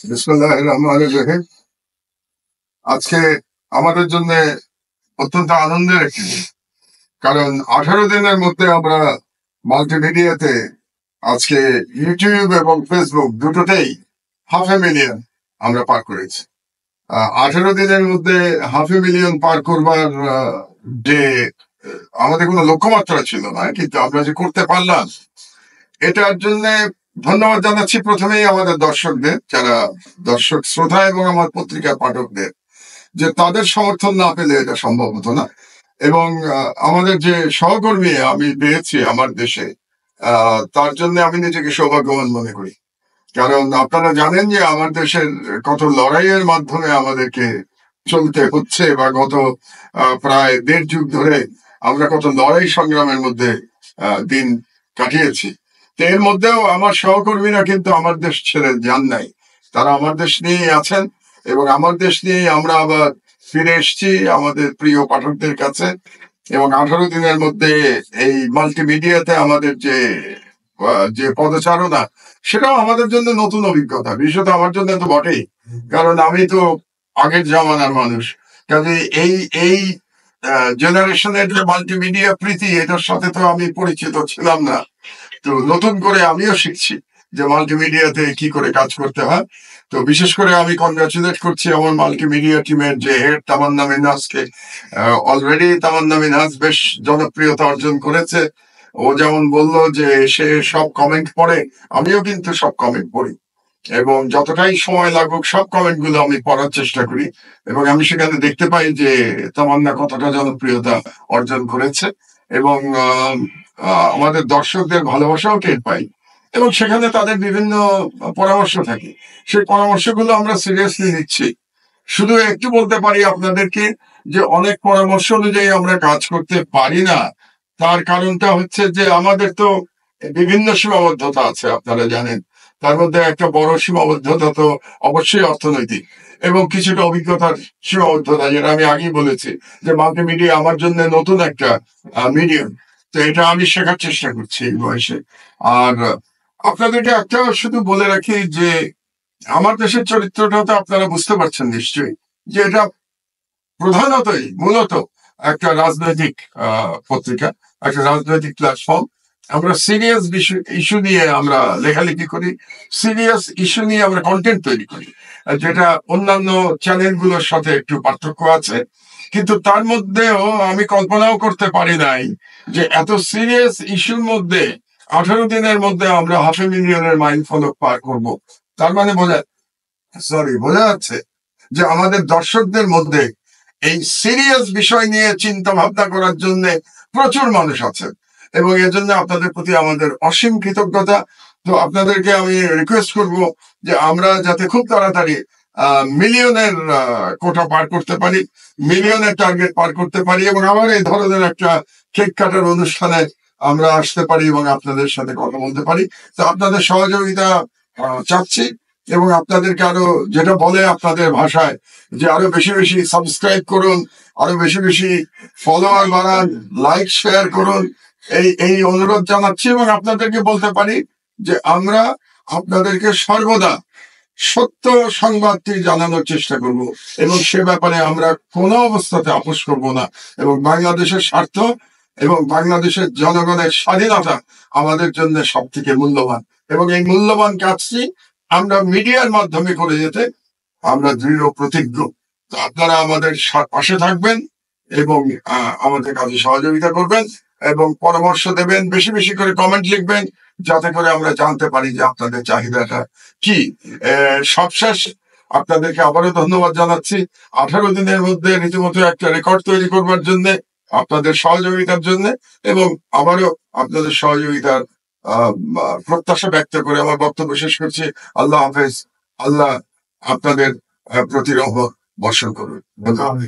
বিসমিল্লাহির রহমানির রহিম। আজকে আমাদের জন্য অত্যন্ত আনন্দের একটি দিন। কারণ 18 দিনের মধ্যে আমরা মাল্টিমিডিয়াতে আজকে ইউটিউব এবং ফেসবুক দুটোতেই 500,000 আমরা পার করেছি। 18 দিনের মধ্যে 500,000 পার করবার যে আমাদের কোনো লক্ষ্যমাত্রা ছিল না, কিন্তু আমরা যে করতে পারলাম এটার জন্য ধন্যবাদ জানাচ্ছি প্রথমেই আমাদের দর্শকদের, যারা দর্শক শ্রোতা এবং আমার পত্রিকার পাঠকদের, যে তাদের সমর্থন না পেলে এটা সম্ভব হতো না। এবং আমাদের যে সহকর্মী আমি পেয়েছি আমার দেশে, তার জন্য আমি নিজেকে সৌভাগ্যবান মনে করি। কারণ আপনারা জানেন যে আমার দেশের কত লড়াইয়ের মাধ্যমে আমাদেরকে চলতে হচ্ছে, বা গত প্রায় 1.5 যুগ ধরে আমরা কত লড়াই সংগ্রামের মধ্যে দিন কাটিয়েছি। তো এর মধ্যেও আমার সহকর্মীরা কিন্তু আমার দেশ ছেড়ে যান নাই, তারা আমার দেশ নিয়েই আছেন এবং আমার দেশ নিয়েই আমরা আবার ফিরে এসেছি আমাদের প্রিয় পাঠকদের কাছে। এবং 18 দিনের মধ্যে এই মাল্টিমিডিয়াতে আমাদের যে পদচারণা, সেটাও আমাদের জন্য নতুন অভিজ্ঞতা, বিশেষত আমার জন্য তো বটেই, কারণ আমি তো আগের জামানার মানুষ। কাজে এই জেনারেশনের যে মাল্টিমিডিয়া প্রীতি, এটার সাথে তো আমি পরিচিত ছিলাম না। তো নতুন করে আমিও শিখছি যে মাল্টিমিডিয়াতে কি করে কাজ করতে হয়। তো বিশেষ করে আমি কনগ্রাচুলেট করছি আমার মাল্টিমিডিয়া টিমের যে হেড তামান্না মিনহাজকে। অলরেডি তামান্না মিনহাজ বেশ জনপ্রিয়তা অর্জন করেছে। ও যেমন বললো যে সে সব কমেন্ট পড়ে, আমিও কিন্তু সব কমেন্ট পড়ি এবং যতটাই সময় লাগুক সব কমেন্ট গুলো আমি পড়ার চেষ্টা করি। এবং আমি সেখানে দেখতে পাই যে তামান্না কতটা জনপ্রিয়তা অর্জন করেছে এবং আমাদের দর্শকদের ভালোবাসাও টের পাই। এবং সেখানে তাদের বিভিন্ন পরামর্শ থাকে, সেই পরামর্শগুলো আমরা সিরিয়াসলি নিচ্ছি। শুধু একটু বলতে পারি আপনাদেরকে যে অনেক পরামর্শ অনুযায়ী আমরা কাজ করতে পারি না। তার কারণটা হচ্ছে যে আমাদের তো বিভিন্ন সীমাবদ্ধতা আছে, আপনারা জানেন। তার মধ্যে একটা বড় সীমাবদ্ধতা তো অবশ্যই অর্থনৈতিক এবং কিছুটা অভিজ্ঞতার সীমাবদ্ধতা, যেটা আমি আগেই বলেছি যে মাল্টিমিডিয়া আমার জন্য নতুন একটা মিডিয়াম। তো এটা আমি শেখার চেষ্টা করছি এই বয়সে। আর আপনাদেরকে একটা শুধু বলে রাখি যে আমার দেশের চরিত্রটা তো আপনারা বুঝতে পারছেন নিশ্চয়ই, যে এটা প্রধানতই মূলত একটা রাজনৈতিক পত্রিকা, একটা রাজনৈতিক প্ল্যাটফর্ম। আমরা সিরিয়াস ইস্যু নিয়ে আমরা লেখালেখি করি, সিরিয়াস ইস্যু নিয়ে আমরা কন্টেন্ট তৈরি করি, যেটা অন্যান্য চ্যানেলগুলোর সাথে একটু পার্থক্য আছে। কিন্তু তার মধ্যেও আমি কল্পনাও করতে পারি নাই যে এত সিরিয়াস ইস্যুর মধ্যে 18 দিনের মধ্যে আমরা 500,000 মাইল ফলক পার করব। তার মানে বোঝা যাচ্ছে যে আমাদের দর্শকদের মধ্যে এই সিরিয়াস বিষয় নিয়ে চিন্তা ভাবনা করার জন্য প্রচুর মানুষ আছে এবং এর জন্য আপনাদের প্রতি আমাদের অসীম কৃতজ্ঞতা। তো আপনাদেরকে আমি রিকোয়েস্ট করব যে আমরা যাতে খুব তাড়াতাড়ি মিলিয়নের কোটা পার করতে পারি, মিলিয়নের টার্গেট পার করতে পারি এবং আবার এই ধরনের একটা কেক কাটার অনুষ্ঠানে আমরা আসতে পারি এবং আপনাদের সাথে কথা বলতে পারি। তো আপনাদের সহযোগিতা চাচ্ছি এবং আপনাদেরকে আরো, যেটা বলে আপনাদের ভাষায়, যে আরো বেশি বেশি সাবস্ক্রাইব করুন, আরো বেশি বেশি ফলোয়ার বাড়ান, লাইক শেয়ার করুন, এই অনুরোধ জানাচ্ছি। এবং আপনাদেরকে বলতে পারি যে আমরা আপনাদেরকে সর্বদা সত্য সংবাদটি জানানোর চেষ্টা করব এবং সে ব্যাপারে আমরা কোনো অবস্থাতে আপোষ করব না। এবং বাংলাদেশের স্বার্থ এবং বাংলাদেশের জনগণের স্বাধীনতা আমাদের জন্য সব থেকে মূল্যবান, এবং এই মূল্যবান কাজটি আমরা মিডিয়ার মাধ্যমে করে যেতে আমরা দৃঢ় প্রতিজ্ঞ। তো আপনারা আমাদের পাশে থাকবেন এবং আমাদের কাজে সহযোগিতা করবেন এবং পরামর্শ দেবেন, বেশি বেশি করে কমেন্ট লিখবেন, যাতে করে আমরা জানতে পারি যে আপনাদের চাহিদাটা কি। সবশেষ আপনাদেরকে আবারও ধন্যবাদ জানাচ্ছি 18 দিনের মধ্যে রীতিমতো একটা রেকর্ড তৈরি করবার জন্য, আপনাদের সহযোগিতার জন্য, এবং আবারও আপনাদের সহযোগিতার প্রত্যাশা ব্যক্ত করে আমার বক্তব্য শেষ করছি। আল্লাহ হাফেজ। আল্লাহ আপনাদের প্রতি রহমত বর্ষণ করুন। ধন্যবাদ।